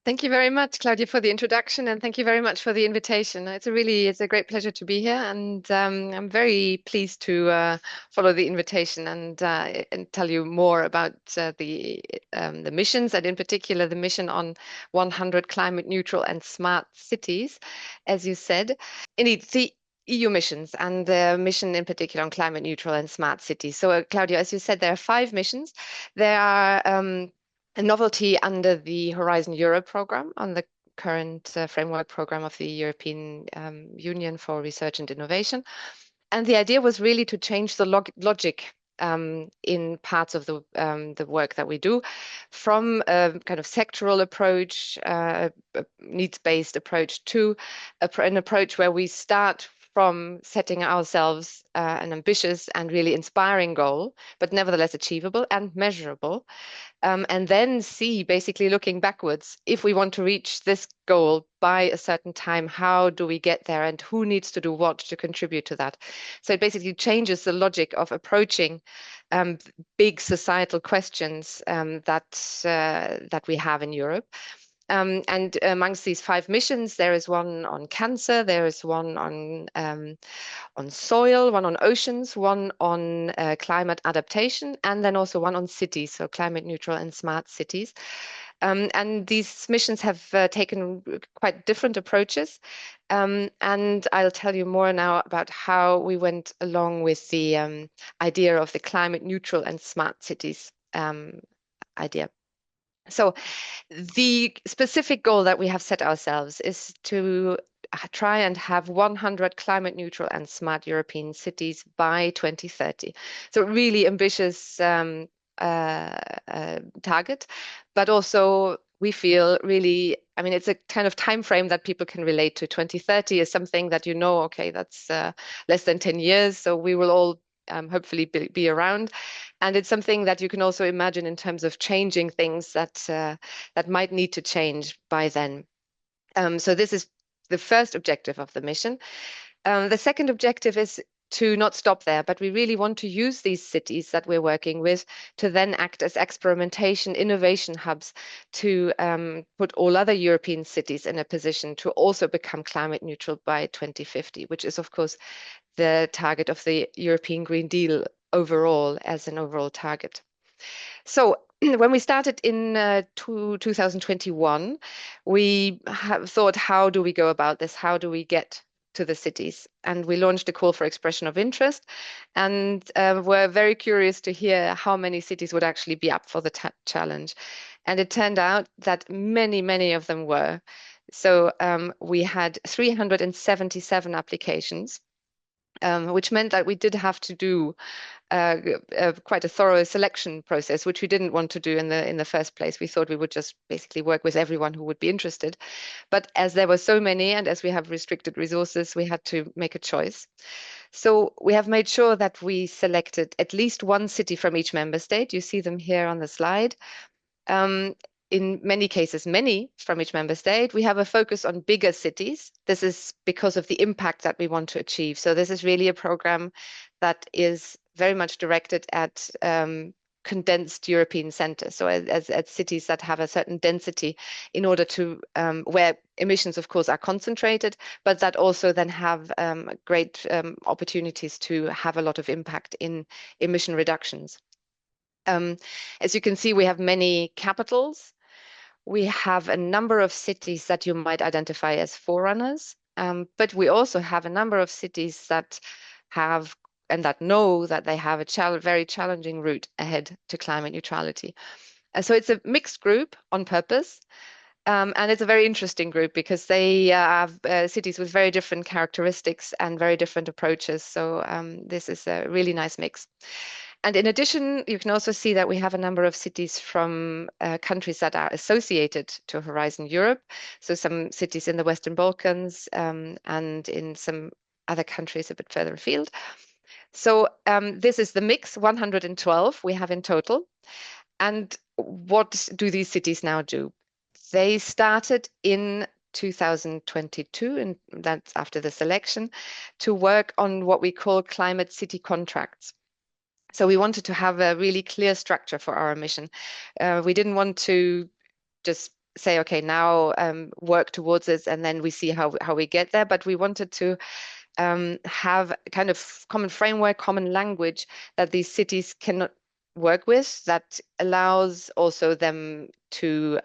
Thank you very much, Claudia, for the introduction, and thank you very much for the invitation. It's a great pleasure to be here, and I'm very pleased to follow the invitation and tell you more about the missions, and in particular the mission on 100 climate neutral and smart cities, as you said. Indeed, the EU missions and the mission in particular on climate neutral and smart cities. So, Claudia, as you said, there are 5 missions. There are a novelty under the Horizon Europe program, on the current framework program of the European Union for Research and Innovation. And the idea was really to change the logic in parts of the work that we do, from a kind of sectoral approach, a needs-based approach, to an approach where we start from setting ourselves an ambitious and really inspiring goal, but nevertheless achievable and measurable. And then see, basically looking backwards, if we want to reach this goal by a certain time, how do we get there and who needs to do what to contribute to that? So it basically changes the logic of approaching big societal questions that we have in Europe. And amongst these 5 missions, there is one on cancer, there is one on soil, one on oceans, one on climate adaptation, and then also one on cities, so climate neutral and smart cities. And these missions have taken quite different approaches. And I'll tell you more now about how we went along with the idea of the climate neutral and smart cities idea. So the specific goal that we have set ourselves is to try and have 100 climate neutral and smart European cities by 2030. So really ambitious target, but also we feel really, I mean, it's a kind of time frame that people can relate to. 2030 is something that okay, that's less than 10 years, so we will all hopefully be around. And it's something that you can also imagine in terms of changing things that might need to change by then. So this is the first objective of the mission. The second objective is to not stop there, but we really want to use these cities that we're working with to then act as experimentation, innovation hubs to put all other European cities in a position to also become climate neutral by 2050, which is, of course, the target of the European Green Deal overall, as an overall target. So when we started in 2021, we have thought, how do we go about this? How do we get to the cities? And we launched a call for expression of interest, and we're very curious to hear how many cities would actually be up for the challenge. And it turned out that many of them were. So we had 377 applications, which meant that we did have to do quite a thorough selection process, which we didn't want to do in the first place. We thought we would just basically work with everyone who would be interested. But as there were so many, and as we have restricted resources, we had to make a choice. So we have made sure that we selected at least one city from each member state. You see them here on the slide. In many cases, many from each member state. We have a focus on bigger cities. This is because of the impact that we want to achieve. So this is really a program that is very much directed at condensed European centers. So as cities that have a certain density, in order to, where emissions, of course, are concentrated, but that also then have great opportunities to have a lot of impact in emission reductions. As you can see, we have many capitals. We have a number of cities that you might identify as forerunners, but we also have a number of cities that have and that know that they have a very challenging route ahead to climate neutrality. So it's a mixed group on purpose, and it's a very interesting group because they have cities with very different characteristics and very different approaches. So this is a really nice mix. And in addition, you can also see that we have a number of cities from countries that are associated to Horizon Europe. So some cities in the Western Balkans and in some other countries a bit further afield. So this is the mix, 112 we have in total. And what do these cities now do? They started in 2022, and that's after the selection, to work on what we call climate city contracts. So we wanted to have a really clear structure for our mission. We didn't want to just say, okay, now work towards this, and then we see how we get there. But we wanted to have kind of common framework, common language that these cities can work with, that allows also them to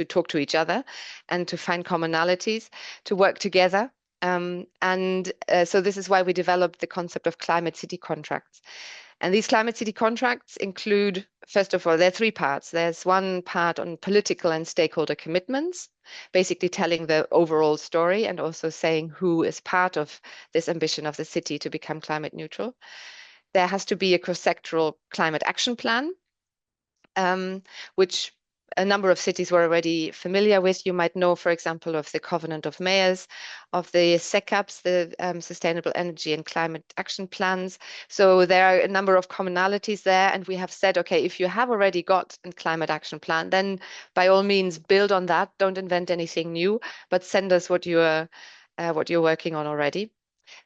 talk to each other and to find commonalities, to work together. So this is why we developed the concept of climate city contracts. And these climate city contracts include, first of all, there are three parts. There's one part on political and stakeholder commitments, basically telling the overall story and also saying who is part of this ambition of the city to become climate neutral. There has to be a cross-sectoral climate action plan, which a number of cities were already familiar with. You might know, for example, of the Covenant of Mayors, of the SECAPs, the Sustainable Energy and Climate Action Plans. So there are a number of commonalities there. And we have said, okay, if you have already got a climate action plan, then by all means build on that. Don't invent anything new, but send us what you're working on already.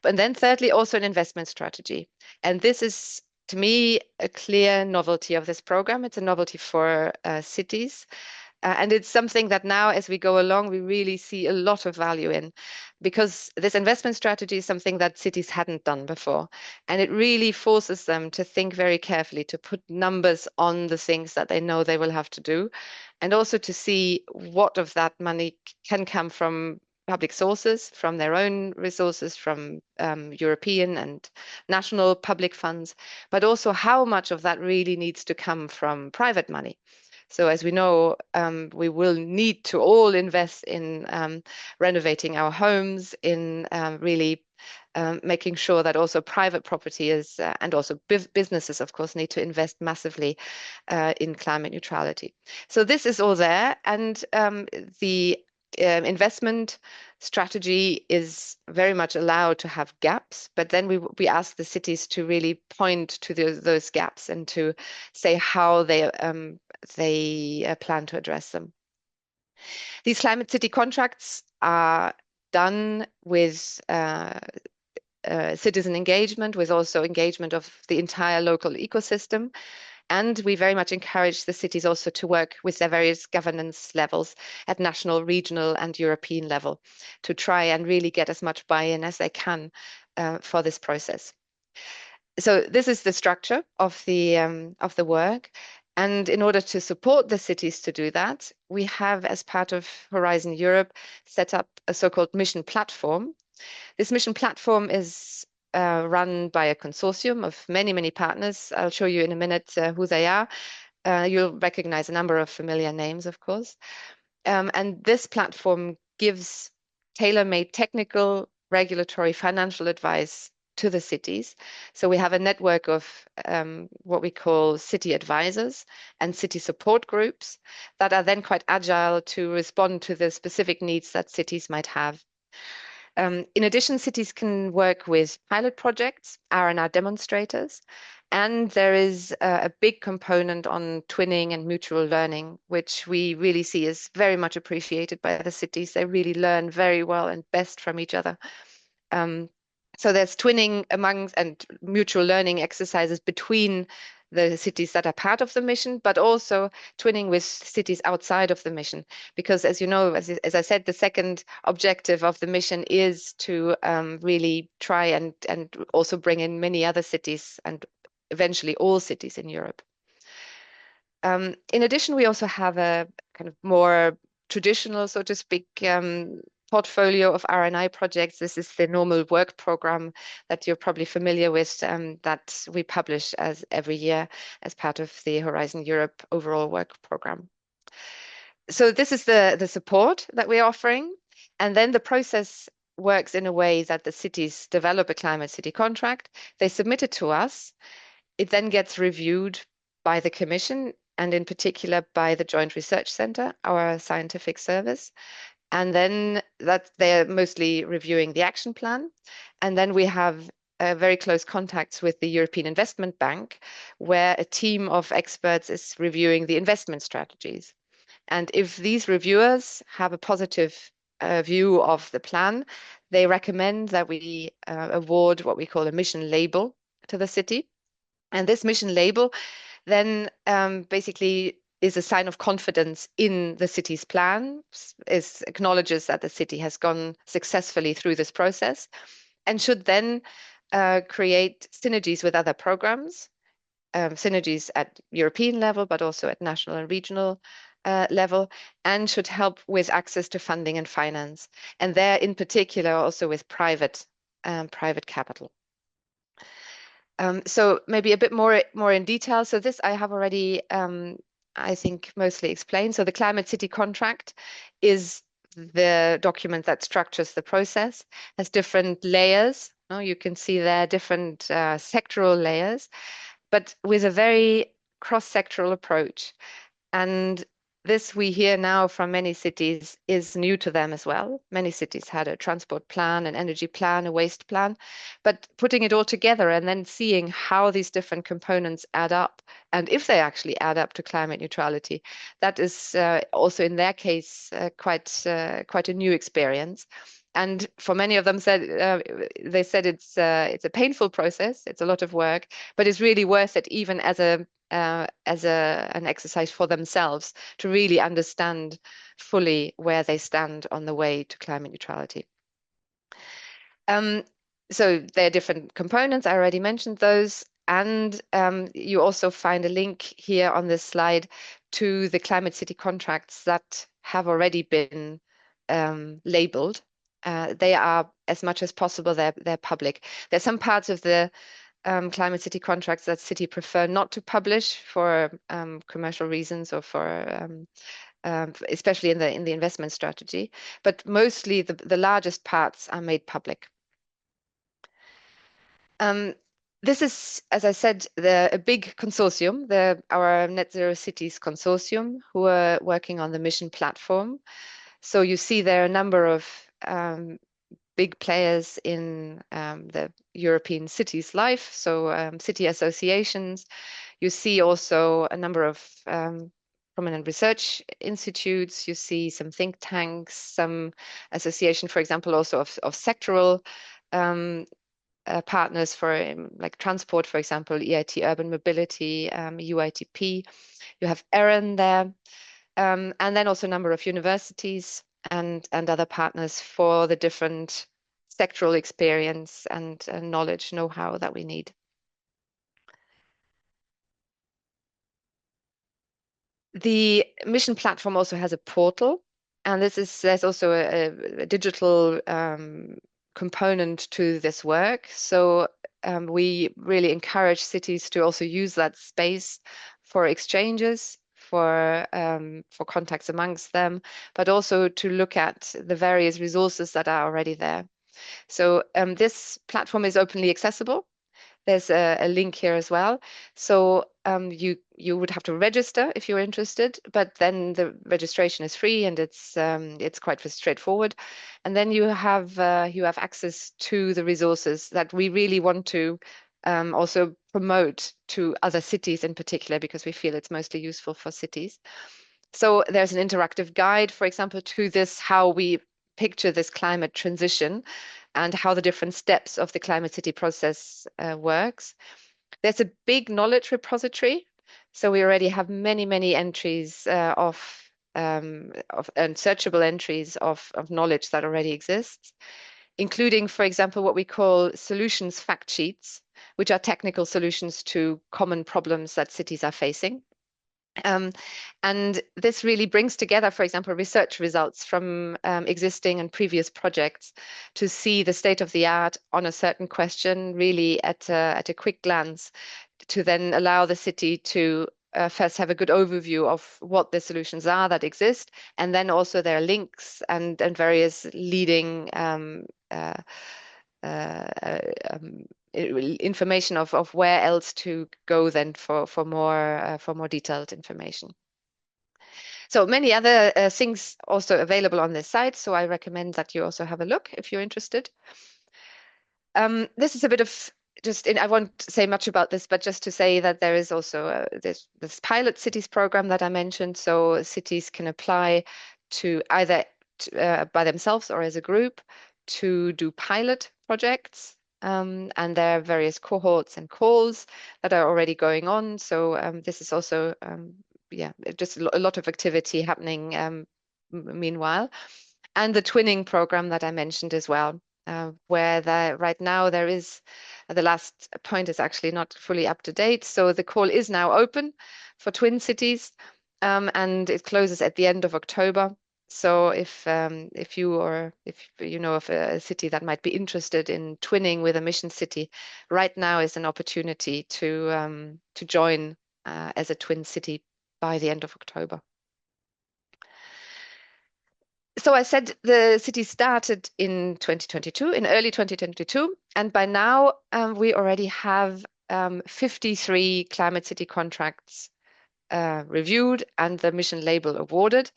But then thirdly, also an investment strategy. And this is, to me, a clear novelty of this program. It's a novelty for cities. And it's something that now, as we go along, we really see a lot of value in, because this investment strategy is something that cities hadn't done before. And it really forces them to think very carefully, to put numbers on the things that they know they will have to do, and also to see what of that money can come from public sources, from their own resources, from European and national public funds, but also how much of that really needs to come from private money. So as we know, we will need to all invest in renovating our homes, in really making sure that also private property is, and also businesses, of course, need to invest massively in climate neutrality. So this is all there, and the investment strategy is very much allowed to have gaps, but then we ask the cities to really point to those gaps and to say how they plan to address them. These climate city contracts are done with citizen engagement, with also engagement of the entire local ecosystem. And we very much encourage the cities also to work with their various governance levels at national, regional, and European level to try and really get as much buy-in as they can for this process. So this is the structure of the work. And in order to support the cities to do that, we have, as part of Horizon Europe, set up a so-called mission platform. This mission platform is run by a consortium of many, many partners. I'll show you in a minute who they are. You'll recognize a number of familiar names, of course. And this platform gives tailor-made technical, regulatory, financial advice to the cities. So we have a network of what we call city advisors and city support groups that are then quite agile to respond to the specific needs that cities might have. In addition, cities can work with pilot projects, R&R demonstrators, and there is a big component on twinning and mutual learning, which we really see is very much appreciated by the cities. They really learn very well and best from each other. So there's twinning amongst and mutual learning exercises between the cities that are part of the mission, but also twinning with cities outside of the mission. Because as you know, as I said, the second objective of the mission is to really try and also bring in many other cities and eventually all cities in Europe. In addition, we also have a kind of more traditional, so to speak, portfolio of R&I projects. This is the normal work program that you're probably familiar with, that we publish as every year as part of the Horizon Europe overall work program. So this is the support that we're offering. And then the process works in a way that the cities develop a climate city contract. They submit it to us. It then gets reviewed by the Commission, and in particular by the Joint Research Centre, our scientific service. And then that they're mostly reviewing the action plan. And then we have very close contacts with the European Investment Bank, where a team of experts is reviewing the investment strategies. And if these reviewers have a positive view of the plan, they recommend that we award what we call a mission label to the city. And this mission label then basically is a sign of confidence in the city's plan, acknowledges that the city has gone successfully through this process, and should then create synergies with other programs, synergies at European level, but also at national and regional level, and should help with access to funding and finance, and there in particular also with private capital. So maybe a bit more in detail. So this I have already, I think, mostly explained. So the Climate City Contract is the document that structures the process, has different layers. You can see there different sectoral layers, but with a very cross-sectoral approach. And this we hear now from many cities is new to them as well. Many cities had a transport plan, an energy plan, a waste plan, but putting it all together and then seeing how these different components add up and if they actually add up to climate neutrality, that is also in their case quite a new experience. And for many of them they said it's a painful process, it's a lot of work, but it's really worth it even as an exercise for themselves to really understand fully where they stand on the way to climate neutrality. So there are different components. I already mentioned those. And you also find a link here on this slide to the Climate City contracts that have already been labeled. They are, as much as possible, they're public. There's some parts of the Climate City contracts that city prefer not to publish for commercial reasons or for especially in the investment strategy, but mostly the largest parts are made public. This is, as I said, a big consortium, our Net Zero Cities consortium, who are working on the mission platform. So you see there are a number of big players in the European cities life, so city associations. You see also a number of prominent research institutes. You see some think tanks, some association, for example, also of sectoral partners for like transport, for example, EIT Urban Mobility, UITP. You have ERIN there, and then also a number of universities and other partners for the different sectoral experience and knowledge, know-how that we need. The mission platform also has a portal, and there's also a digital component to this work. So we really encourage cities to also use that space for exchanges, for contacts amongst them, but also to look at the various resources that are already there. So this platform is openly accessible. There's a link here as well. So you would have to register if you're interested, but then the registration is free and it's quite straightforward. And then you have access to the resources that we really want to also promote to other cities in particular, because we feel it's mostly useful for cities. So there's an interactive guide, for example, to this, how we picture this climate transition and how the different steps of the Climate City process works. There's a big knowledge repository. So we already have many entries of searchable entries of knowledge that already exists, including, for example, what we call solutions fact sheets, which are technical solutions to common problems that cities are facing. And this really brings together, for example, research results from existing and previous projects to see the state of the art on a certain question really at a quick glance, to then allow the city to first have a good overview of what the solutions are that exist, and then also their links and various leading information of where else to go then for more detailed information. So many other things also available on this site. So I recommend that you also have a look if you're interested. This is a bit of I won't say much about this, but just to say that there is also this pilot cities program that I mentioned. So cities can apply to either by themselves or as a group to do pilot projects. And there are various cohorts and calls that are already going on. So this is also yeah, just a lot of activity happening meanwhile. And the twinning program that I mentioned as well, where right now there is, the last point is actually not fully up to date. So the call is now open for twin cities, and it closes at the end of October. So if you, or if you know of a city that might be interested in twinning with a mission city, right now is an opportunity to join as a twin city by the end of October. So I said the city started in 2022, in early 2022, and by now we already have 53 climate city contracts reviewed and the mission label awarded,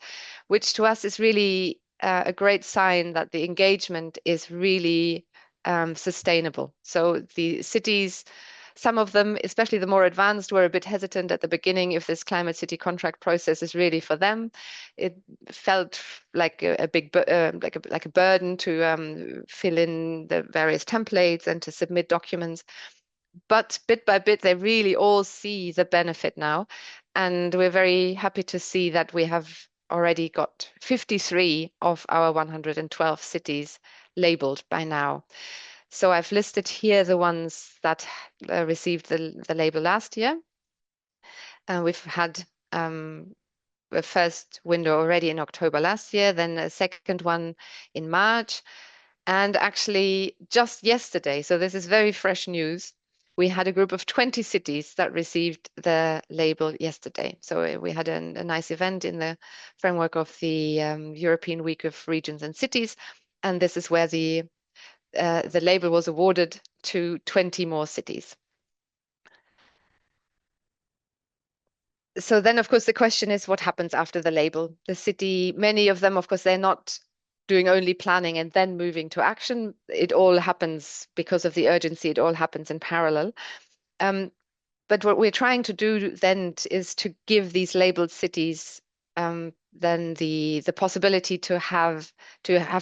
which to us is really a great sign that the engagement is really sustainable. So the cities, some of them, especially the more advanced, were a bit hesitant at the beginning if this climate city contract process is really for them. It felt like a big, like a burden to fill in the various templates and to submit documents. But bit by bit, they really all see the benefit now. And we're very happy to see that we have already got 53 of our 112 cities labeled by now. So I've listed here the ones that received the label last year. We've had a first window already in October last year, then a second one in March. And actually, just yesterday, so this is very fresh news, we had a group of 20 cities that received the label yesterday. So we had a nice event in the framework of the European Week of Regions and Cities. And this is where the label was awarded to 20 more cities. So then, of course, the question is what happens after the label? The city, many of them, of course, they're not doing only planning and then moving to action. It all happens because of the urgency. It all happens in parallel. But what we're trying to do then is to give these labeled cities then the possibility to have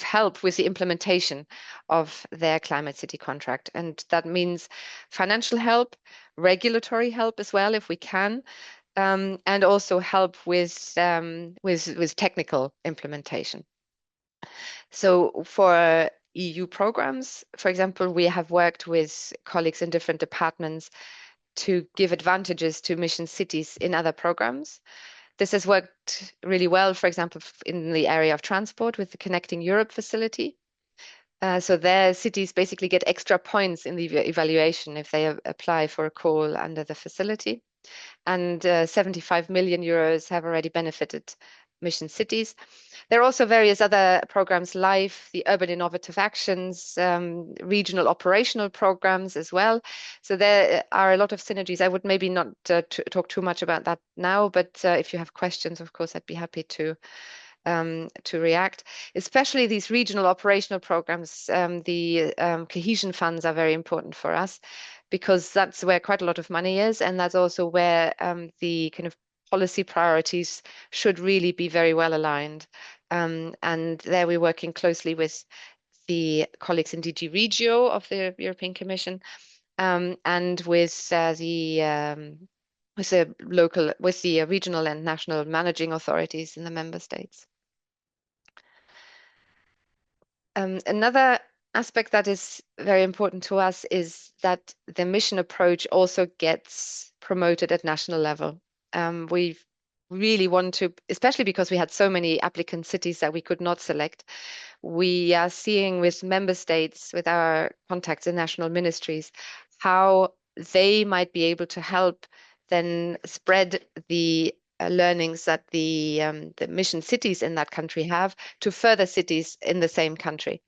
help with the implementation of their climate city contract, and that means financial help, regulatory help as well if we can, and also help with technical implementation. So for EU programs, for example, we have worked with colleagues in different departments to give advantages to mission cities in other programs. This has worked really well, for example, in the area of transport with the Connecting Europe facility. So their cities basically get extra points in the evaluation if they apply for a call under the facility. And 75 million euros have already benefited mission cities. There are also various other programs, LIFE, the Urban Innovative Actions, regional operational programs as well. So there are a lot of synergies. I would maybe not talk too much about that now, but if you have questions, of course, I'd be happy to react. Especially these regional operational programs, the cohesion funds are very important for us because that's where quite a lot of money is, and that's also where the kind of policy priorities should really be very well aligned. And there we're working closely with the colleagues in DG Regio of the European Commission, and with the regional and national managing authorities in the member states. Another aspect that is very important to us is that the mission approach also gets promoted at national level. We really want to, especially because we had so many applicant cities that we could not select, we are seeing with member states, with our contacts in national ministries, how they might be able to help then spread the learnings that the mission cities in that country have to further cities in the same country.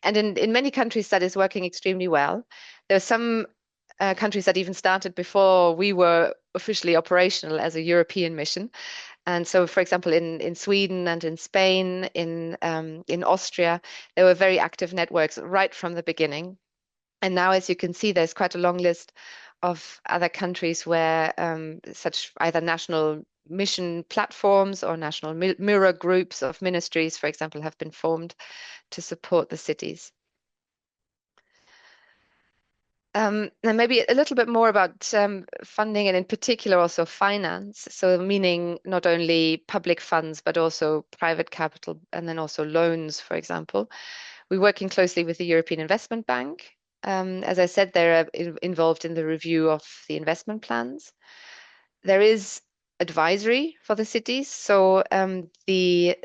And in many countries, that is working extremely well. There are some countries that even started before we were officially operational as a European mission. And so, for example, in Sweden and in Spain, in Austria, there were very active networks right from the beginning. And now, as you can see, there's quite a long list of other countries where such either national mission platforms or national mirror groups of ministries, for example, have been formed to support the cities. And maybe a little bit more about funding and in particular also finance. So meaning not only public funds, but also private capital and then also loans, for example. We're working closely with the European Investment Bank. As I said, they're involved in the review of the investment plans. There is advisory for the cities. So the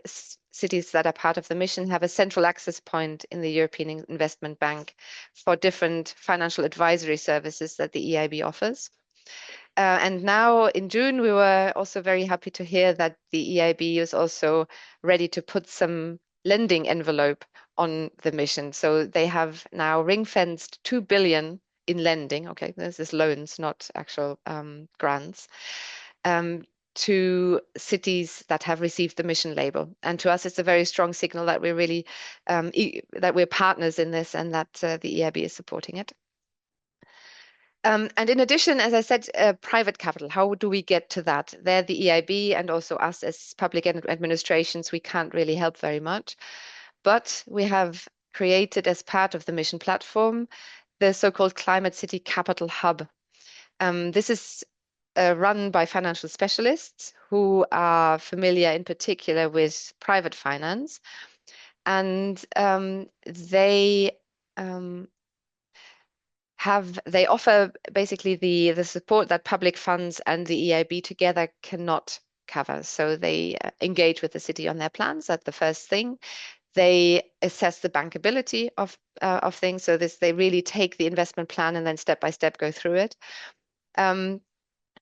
cities that are part of the mission have a central access point in the European Investment Bank for different financial advisory services that the EIB offers. And now in June, we were also very happy to hear that the EIB is also ready to put some lending envelope on the mission. So they have now ring-fenced 2 billion in lending. Okay, this is loans, not actual grants, um, to cities that have received the mission label. And to us, it's a very strong signal that we're really that we're partners in this and that the EIB is supporting it. And in addition, as I said, private capital, how do we get to that? There, the EIB and also us as public administrations, we can't really help very much. But we have created as part of the mission platform, the so-called Climate City Capital Hub. This is run by financial specialists who are familiar in particular with private finance. And they they offer basically the support that public funds and the EIB together cannot cover. So they engage with the city on their plans. That's the first thing. They assess the bankability of things. So they really take the investment plan and then step by step go through it.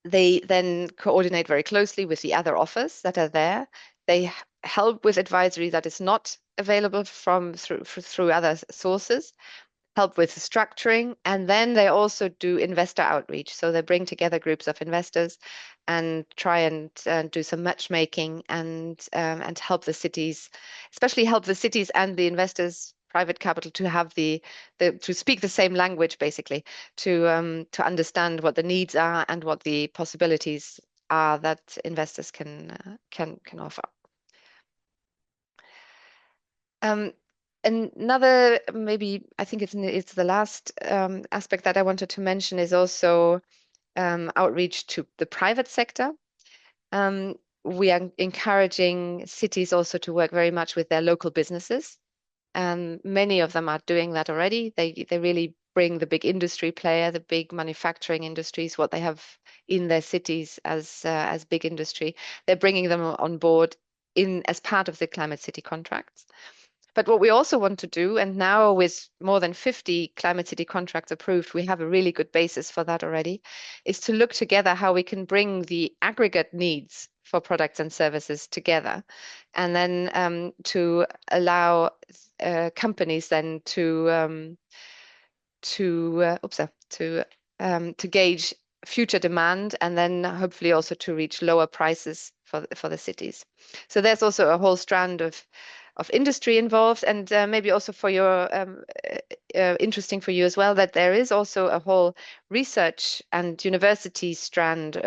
They then coordinate very closely with the other offers that are there. They help with advisory that is not available through other sources, help with the structuring, and then they also do investor outreach. So they bring together groups of investors and try and do some matchmaking and help the cities, especially help the cities and the investors, private capital, to have to speak the same language, basically, to understand what the needs are and what the possibilities are that investors can offer. Another, maybe I think it's the last aspect that I wanted to mention is also outreach to the private sector. We are encouraging cities also to work very much with their local businesses. Many of them are doing that already. They really bring the big industry player, the big manufacturing industries, what they have in their cities as big industry. They're bringing them on board as part of the Climate City contracts. But what we also want to do, and now with more than 50 Climate City contracts approved, we have a really good basis for that already, is to look together how we can bring the aggregate needs for products and services together, and then to allow companies then to gauge future demand and then hopefully also to reach lower prices for the cities. So there's also a whole strand of industry involved, and maybe also for your interesting for you as well, that there is also a whole research and university strand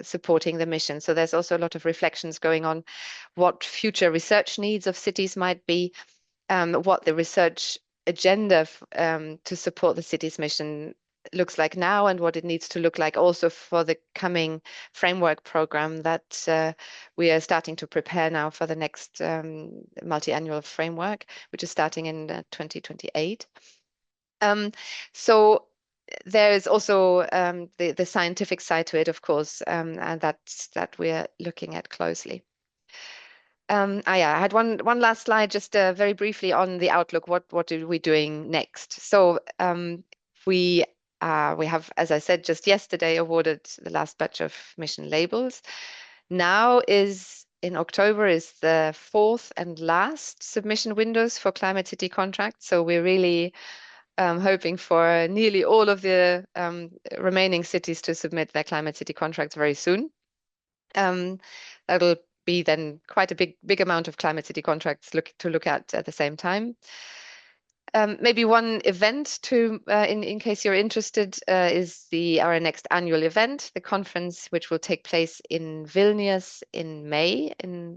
supporting the mission. So there's also a lot of reflections going on what future research needs of cities might be, what the research agenda to support the city's mission looks like now and what it needs to look like also for the coming framework program that we are starting to prepare now for the next multi-annual framework, which is starting in 2028. So there is also the scientific side to it, of course, and that we're looking at closely. Yeah, I had one last slide, just very briefly on the outlook. What are we doing next? So we have, as I said, just yesterday awarded the last batch of mission labels. Now in October is the fourth and last submission windows for Climate City contracts. So we're really hoping for nearly all of the remaining cities to submit their Climate City contracts very soon. That'll be then quite a big amount of Climate City contracts to look at the same time. Maybe one event in case you're interested is our next annual event, the conference, which will take place in Vilnius in May, on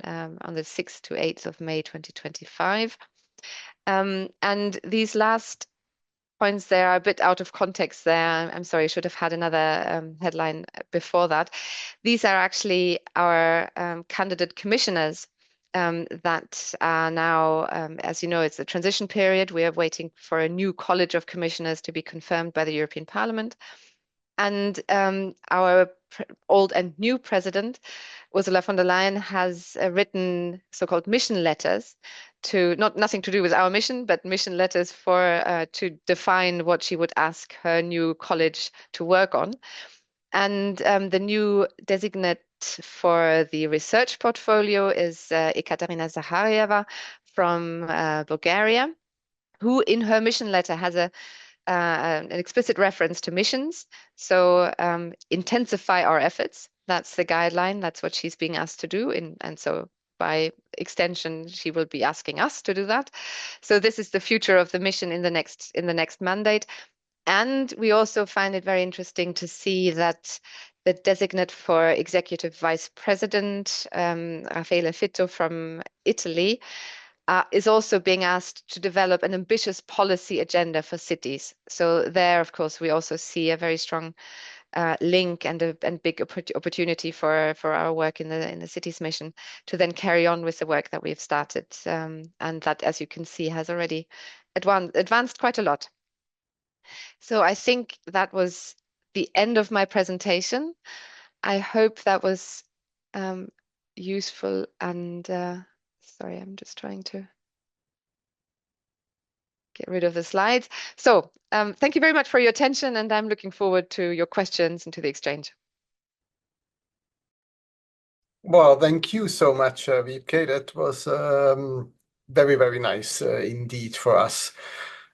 the 6th to 8th of May 2025. And these last points there are a bit out of context there. I'm sorry, I should have had another headline before that. These are actually our candidate commissioners that are now, as you know, it's a transition period. We are waiting for a new college of commissioners to be confirmed by the European Parliament. And our old and new president, Ursula von der Leyen, has written so-called mission letters to nothing to do with our mission, but mission letters for to define what she would ask her new college to work on. And the new designate for the research portfolio is Ekaterina Zahareva from Bulgaria, who in her mission letter has an explicit reference to missions. So intensify our efforts. That's the guideline. That's what she's being asked to do. And so by extension, she will be asking us to do that. So this is the future of the mission in the next mandate. And we also find it very interesting to see that the designate for executive vice president, Raffaele Fitto from Italy, is also being asked to develop an ambitious policy agenda for cities. So there, of course, we also see a very strong link and big opportunity for our work in the cities mission to then carry on with the work that we've started, and that, as you can see, has already advanced quite a lot. So I think that was the end of my presentation. I hope that was useful and sorry, I'm just trying to get rid of the slides. So thank you very much for your attention, and I'm looking forward to your questions and to the exchange. Well, thank you so much, Wiebke. That was very, very nice indeed for us.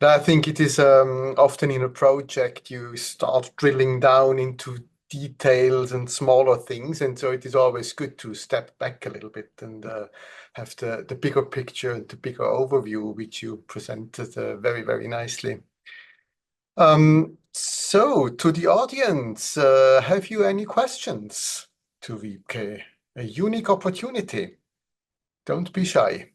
I think it is often in a project you start drilling down into details and smaller things, and so it is always good to step back a little bit and have the bigger picture and the bigger overview, which you presented very, very nicely. So to the audience, have you any questions to Wiebke? A unique opportunity. Don't be shy.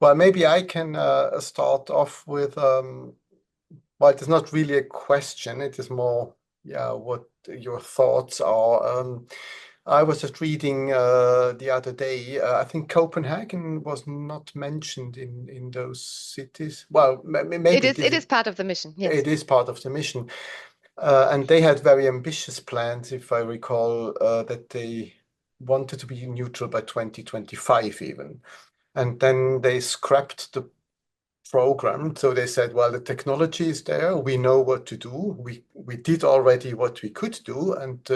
Well, maybe I can start off with, well, it's not really a question. It is more, yeah, what your thoughts are. I was just reading the other day, I think Copenhagen was not mentioned in those cities. Well, maybe it is part of the mission, yes. It is part of the mission. And they had very ambitious plans, if I recall, that they wanted to be neutral by 2025 even. And then they scrapped the program. So they said, well, the technology is there. We know what to do. We did already what we could do. And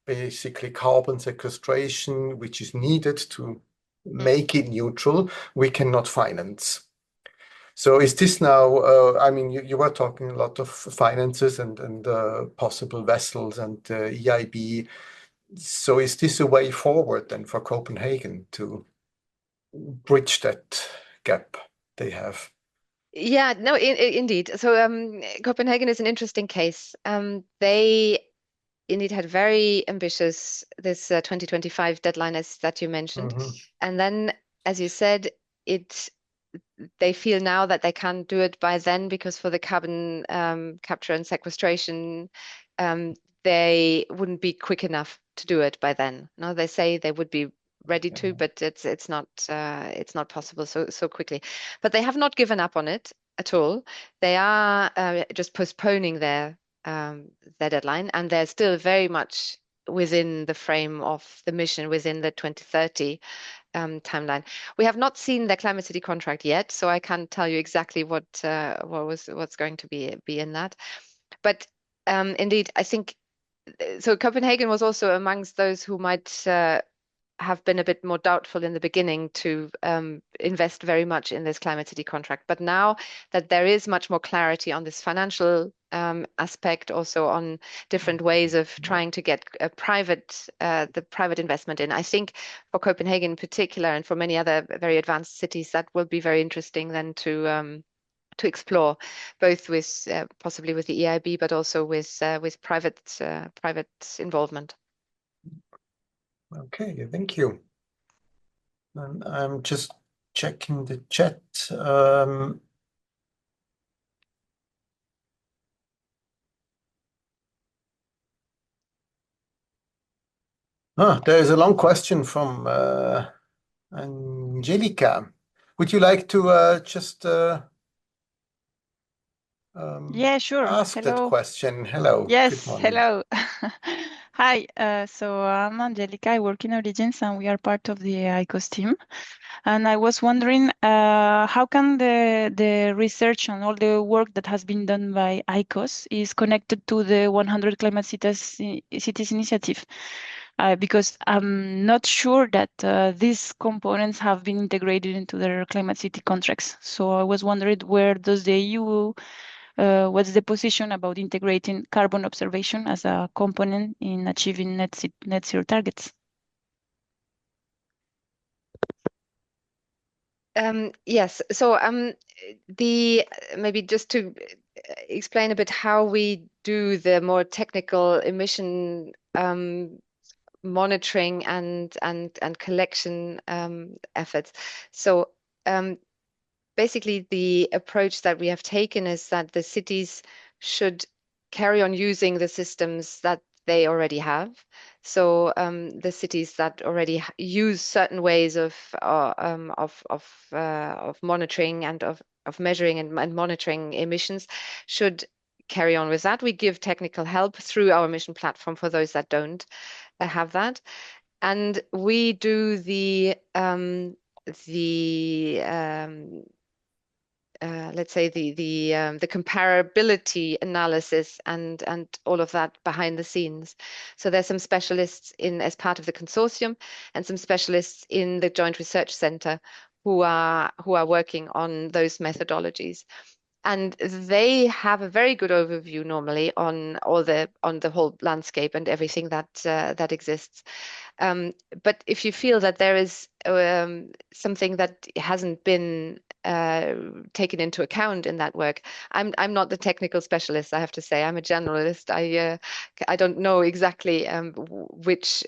basically carbon sequestration, which is needed to make it neutral, we cannot finance. So is this now, I mean, you were talking a lot of finances and possible vessels and EIB. So is this a way forward then for Copenhagen to bridge that gap they have? Yeah, no, indeed. So Copenhagen is an interesting case. They indeed had very ambitious, this 2025 deadline as that you mentioned. And then, as you said, they feel now that they can't do it by then because for the carbon capture and sequestration, they wouldn't be quick enough to do it by then. No, they say they would be ready to, but it's not possible so quickly. But they have not given up on it at all. They are just postponing their deadline, and they're still very much within the frame of the mission, within the 2030 timeline. We have not seen the Climate City contract yet, so I can't tell you exactly what's going to be in that. But indeed, I think so. Copenhagen was also amongst those who might have been a bit more doubtful in the beginning to invest very much in this Climate City contract. But now that there is much more clarity on this financial aspect, also on different ways of trying to get the private investment in, I think for Copenhagen in particular and for many other very advanced cities, that will be very interesting then to explore, both with possibly with the EIB, but also with private involvement. Okay, thank you. And I'm just checking the chat. There is a long question from Angelica. Would you like to just Yeah, sure. ask that Hello. question? Hello, good Yes, morning. hello. Hi, so I'm Angelica. I work in Origins and we are part of the ICOS team. And I was wondering, how can the research and all the work that has been done by ICOS is connected to the 100 Climate Cities Initiative? Because I'm not sure that these components have been integrated into their climate city contracts. So I was wondering, where does the EU what's the position about integrating carbon observation as a component in achieving net zero targets? Yes. So the maybe just to explain a bit how we do the more technical emission monitoring and collection efforts. So basically, the approach that we have taken is that the cities should carry on using the systems that they already have. So the cities that already use certain ways of monitoring and of measuring and monitoring emissions should carry on with that. We give technical help through our mission platform for those that don't have that, and we do the let's say the comparability analysis and all of that behind the scenes. So there's some specialists in as part of the consortium and some specialists in the Joint Research Centre who are working on those methodologies. And they have a very good overview normally on the whole landscape and everything that exists. But if you feel that there is something that hasn't been taken into account in that work, I'm not the technical specialist. I have to say I'm a generalist. I don't know exactly which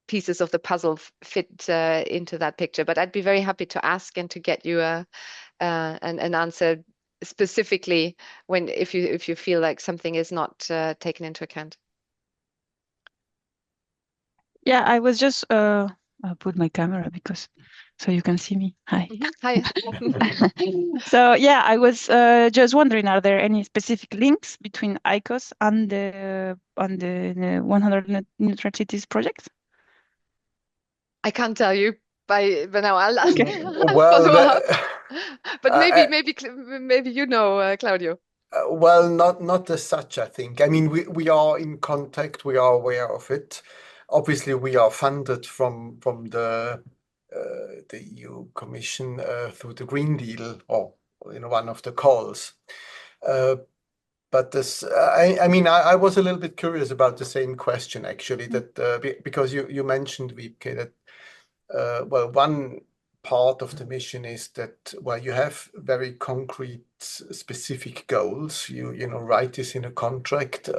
pieces of the puzzle fit into that picture. But I'd be very happy to ask and to get you an answer specifically when if you feel like something is not taken into account. Yeah, I was just I'll put my camera because so you can see me. Hi. Hi. So yeah, I was just wondering, are there any specific links between ICOS and the 100 Neutral Cities project? I can't tell you by now. I'll ask Okay. Well, follow up. But uh, maybe you know, Claudio. well, not as such, I think. I mean, we are in contact, we are aware of it. Obviously, we are funded from the EU Commission through the Green Deal, or one of the calls. Uh, but this, I mean, I was a little bit curious about the same question actually. That because you mentioned, Wiebke, that well, one part of the mission is that, well, you have very concrete, specific goals. You write this in a contract.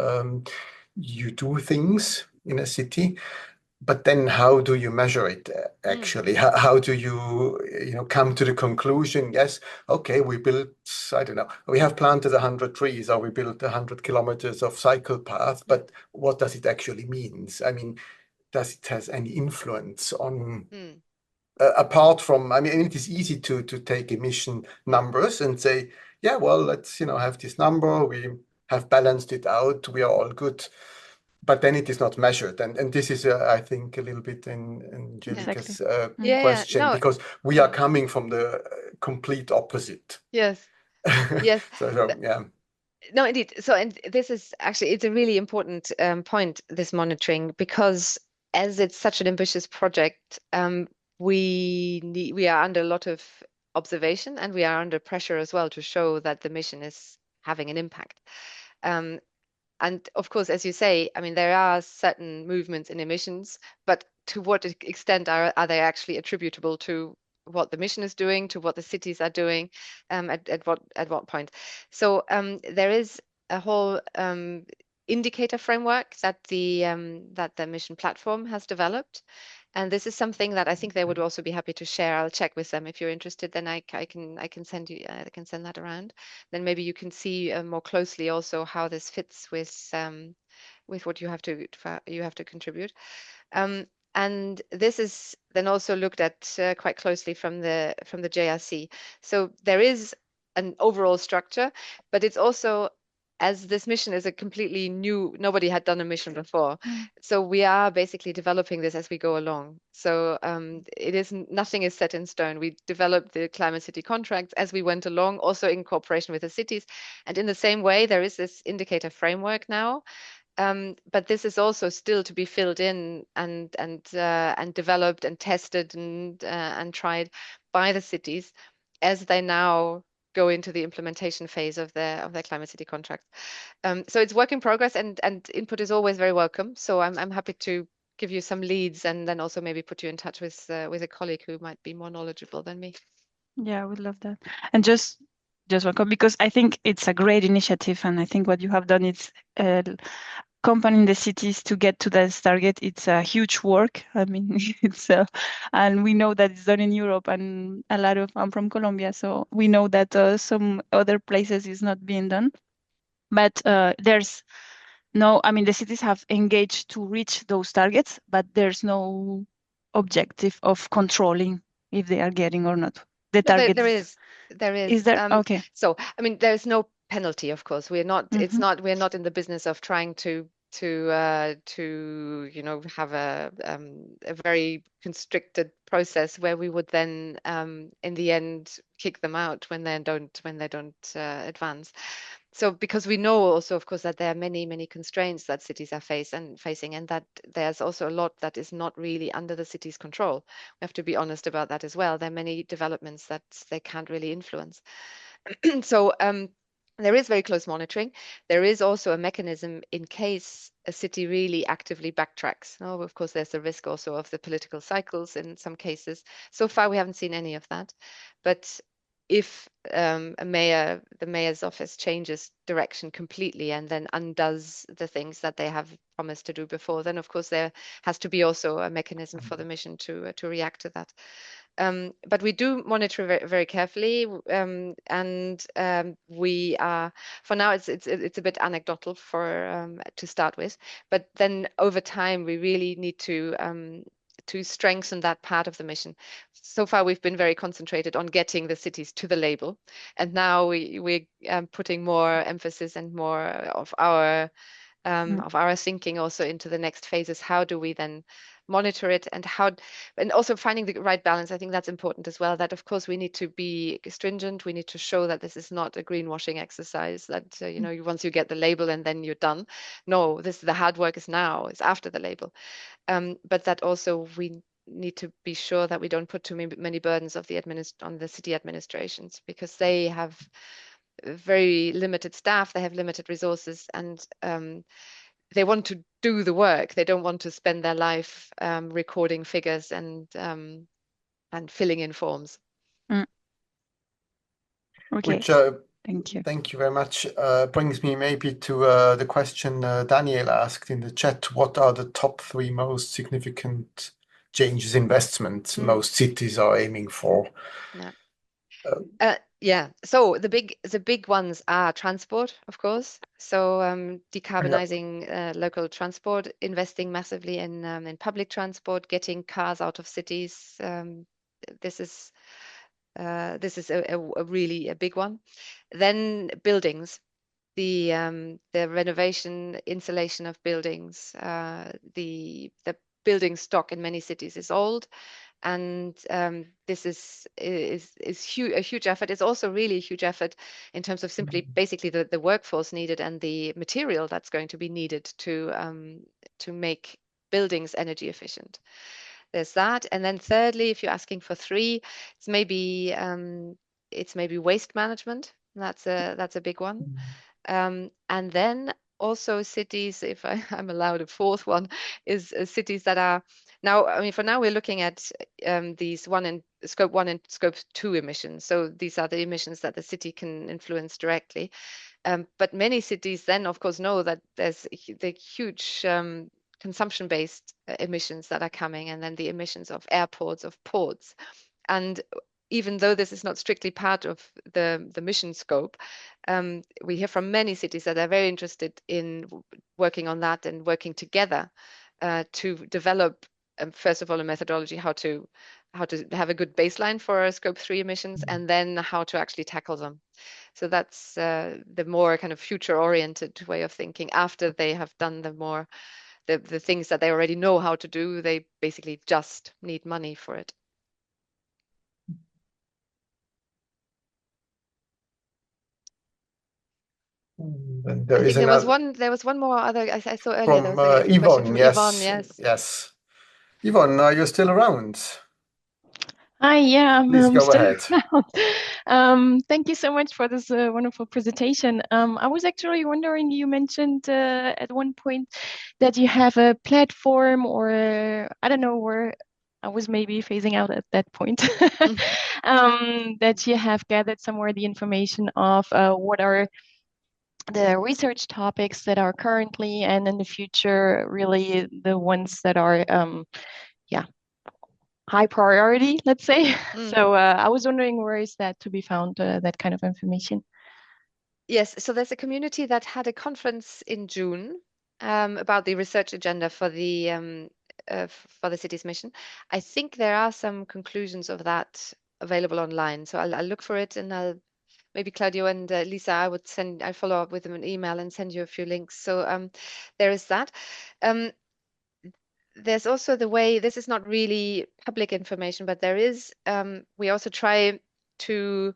You do things in a city, but then how do you measure it actually? How do you come to the conclusion? Yes, okay, we built, I don't know, we have planted 100 trees, or we built 100 kilometers of cycle path, but what does it actually means? I mean, does it has any influence on Mm. apart from, I mean, it is easy to take emission numbers and say, yeah, well, let's have this number. We have balanced it out. We are all good. But then it is not measured, and this is, I think, a little bit in Exactly. Angelica's Mm. Yeah, question, no. because we are coming from the complete opposite. Yes. Yes. So yeah. No, indeed. So, and this is actually, it's a really important point, this monitoring, because as it's such an ambitious project, we are under a lot of observation and we are under pressure as well to show that the mission is having an impact. Um, and of course, as you say, I mean, there are certain movements in emissions, but to what extent are they actually attributable to what the mission is doing, to what the cities are doing, at what point? So there is a whole indicator framework that the mission platform has developed, And this is something that I think they would also be happy to share. I'll check with them if you're interested. Then I can send you I can send that around. Then maybe you can see more closely also how this fits with what you have to contribute. And this is then also looked at quite closely from the JRC. So there is an overall structure, but it's also, as this mission is a completely new, nobody had done a mission before. So we are basically developing this as we go along. So it is nothing is set in stone. We developed the climate city contracts as we went along, also in cooperation with the cities. And in the same way, there is this indicator framework now. But this is also still to be filled in and developed and tested and tried by the cities as they now go into the implementation phase of their climate city contract. So it's work in progress, and input is always very welcome. So I'm happy to give you some leads and then also maybe put you in touch with a colleague who might be more knowledgeable than me. Yeah, I would love that. And just welcome, because I think it's a great initiative, and I think what you have done is accompanying the cities to get to this target. It's a huge work. I mean, it's and we know that it's done in Europe, and I'm from Colombia, so we know that some other places is not being done. But there's no, I mean, the cities have engaged to reach those targets, but there's no objective of controlling if they are getting or not the target. There is. Is there? Okay. So I mean, there's no penalty, of course. We're not. It's Mhm. not. We're not in the business of trying to have a very constricted process where we would then in the end kick them out when they don't advance. So because we know also, of course, that there are many constraints that cities are facing, and that there's also a lot that is not really under the city's control. We have to be honest about that as well. There are many developments that they can't really influence. So there is very close monitoring. There is also a mechanism in case a city really actively backtracks. Oh, of course, there's the risk also of the political cycles in some cases. So far, we haven't seen any of that. But if the mayor's office changes direction completely and then undoes the things that they have promised to do before, then of course there has to be also a mechanism for the mission to react to that. But we do monitor very, very carefully, and we are, for now it's a bit anecdotal to start with, but then over time we really need to strengthen that part of the mission. So far, we've been very concentrated on getting the cities to the label, and now we're putting more emphasis and more of our thinking also into the next phases. How do we then monitor it, and also finding the right balance? I think that's important as well, that of course we need to be stringent. We need to show that this is not a greenwashing exercise, that once you get the label and then you're done. No, the hard work is now, it's after the label. But that also we need to be sure that we don't put too many burdens on the city administrations, because they have very limited staff, they have limited resources, and they want to do the work. They don't want to spend their life recording figures and filling in forms. Okay. Which thank you. Thank you very much. Brings me maybe to the question Daniel asked in the chat. What are the top 3 most significant changes investments most cities are aiming for? Yeah. So the big ones are transport, of course. So decarbonizing local transport, investing massively in public transport, getting cars out of cities. This is a really a big one. Then buildings, the renovation, insulation of buildings. The building stock in many cities is old, and this is a huge effort. It's also really a huge effort in terms of simply basically the workforce needed and the material that's going to be needed to make buildings energy efficient. There's that. And then thirdly, if you're asking for 3, it's maybe waste management. That's a big one. And then also cities, if I'm allowed a 4th one, is cities that are now, I mean, for now we're looking at these Scope 1 and Scope 2 emissions. So these are the emissions that the city can influence directly. But many cities then, of course, know that there's the huge consumption-based emissions that are coming, and then the emissions of airports, of ports. And even though this is not strictly part of the mission scope, we hear from many cities that are very interested in working on that and working together to develop, first of all, a methodology how to have a good baseline for Scope 3 emissions, and then how to actually tackle them. So that's the more kind of future-oriented way of thinking. After they have done the things that they already know how to do, they basically just need money for it. And I think there was one more other I saw earlier. from There was a question from Yvonne. Yvonne, Yes, yes. yes. Yvonne, are you still around? Hi, yeah, Please I'm go still ahead. around. Thank you so much for this wonderful presentation. I was actually wondering, you mentioned at one point that you have a platform, or I don't know, where I was maybe phasing out at that point, that you have gathered somewhere the information of what are the research topics that are currently and in the future really the ones that are yeah, high priority, let's say. So I was wondering, where is that to be found, that kind of information? Yes, so there's a community that had a conference in June about the research agenda for the city's mission. I think there are some conclusions of that available online. So I'll look for it, and maybe Claudio and Lisa, I'll follow up with them an email and send you a few links. So there is that. There's also the way, this is not really public information, but there is, we also try to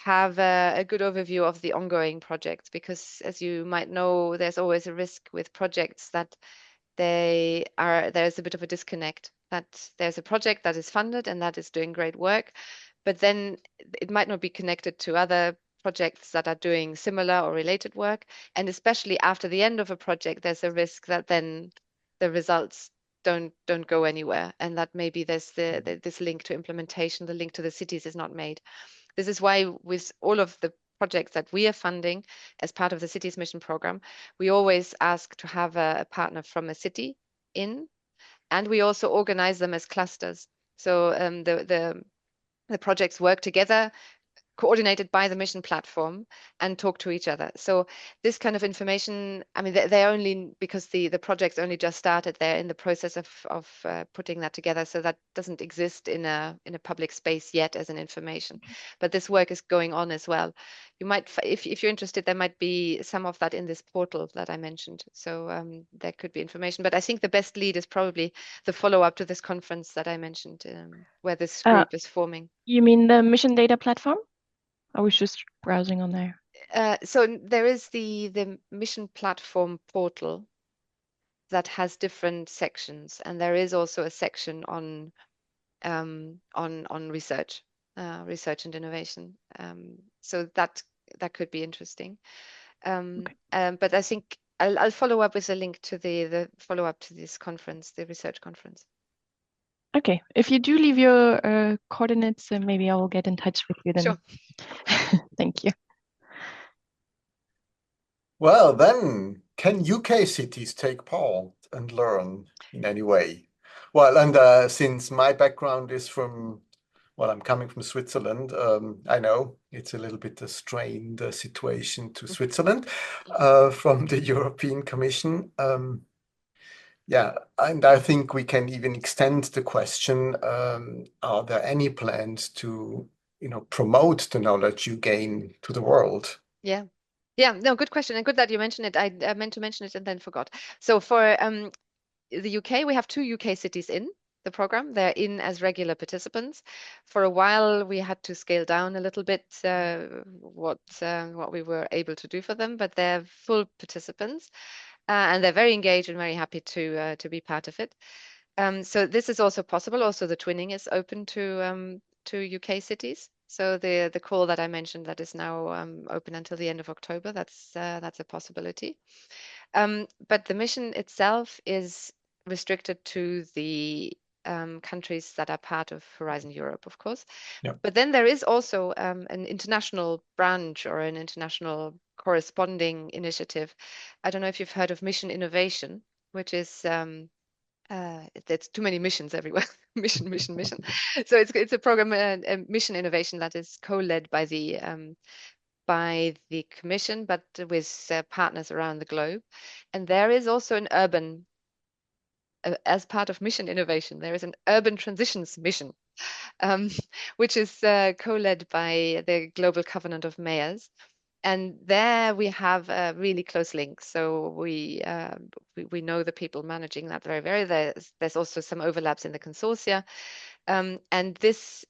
have a good overview of the ongoing projects, because as you might know, there's always a risk with projects that there's a bit of a disconnect, that there's a project that is funded and that is doing great work, but then it might not be connected to other projects that are doing similar or related work. And especially after the end of a project, there's a risk that then the results don't go anywhere, and that maybe there's this link to implementation, the link to the cities is not made. This is why with all of the projects that we are funding as part of the city's mission program, we always ask to have a partner from a city in, and we also organize them as clusters. So the projects work together, coordinated by the mission platform, and talk to each other. So this kind of information, I mean, they're only, because the projects only just started, they're in the process of putting that together. So that doesn't exist in a public space yet as an information. But this work is going on as well. You might, if you're interested, there might be some of that in this portal that I mentioned. So there could be information. But I think the best lead is probably the follow-up to this conference that I mentioned, where this group is forming. You mean the mission data platform? I was just browsing on there. So there is the mission platform portal that has different sections, and there is also a section on research and innovation. So that could be interesting. But I think I'll follow up with a link to the follow up to this conference, the research conference. Okay, if you do leave your coordinates, maybe I will get in touch with you then. Sure. Thank you. Well, then, can UK cities take part and learn in any way? Well, and since my background is I'm coming from Switzerland, I know it's a little bit a strained situation to Switzerland from the European Commission. Yeah, and I think we can even extend the question, are there any plans to, promote the knowledge you gain to the world? Yeah. Yeah, no, good question, and good that you mentioned it. I meant to mention it and then forgot. So for the UK, we have 2 UK cities in the program. They're in as regular participants. For a while, we had to scale down a little bit what we were able to do for them, but they're full participants, and they're very engaged and very happy to be part of it. So this is also possible. Also, the twinning is open to UK cities. So the call that I mentioned that is now open until the end of October, that's a possibility. But the mission itself is restricted to the countries that are part of Horizon Europe, of course. Yeah. But then there is also an international branch or an international corresponding initiative. I don't know if you've heard of Mission Innovation, which is there's too many missions everywhere. Mission, mission, mission. So it's a program, a mission innovation that is co-led by the Commission, but with partners around the globe. And there is also an urban, as part of mission innovation, there is an urban transitions mission, which is co-led by the Global Covenant of Mayors. And there we have a really close link. So we know the people managing that very. There's also some overlaps in the consortia, and this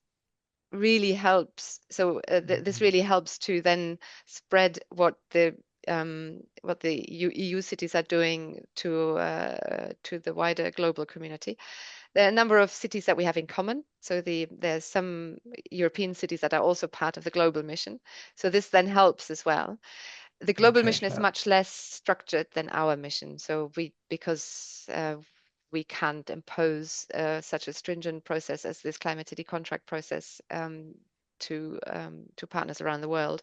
really helps. So this really helps to then spread what the EU cities are doing to the wider global community. There are a number of cities that we have in common. So there's some European cities that are also part of the global mission. So this then helps as well. The global mission is much less structured than our mission. So because we can't impose such a stringent process as this climate city contract process to partners around the world.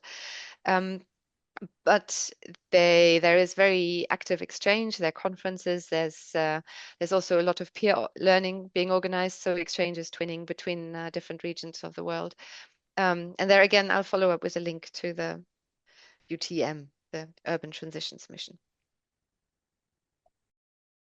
But there is very active exchange. There are conferences. There's also a lot of peer learning being organized. So exchanges, twinning between different regions of the world. And there again, I'll follow up with a link to the UTM, the Urban Transitions Mission.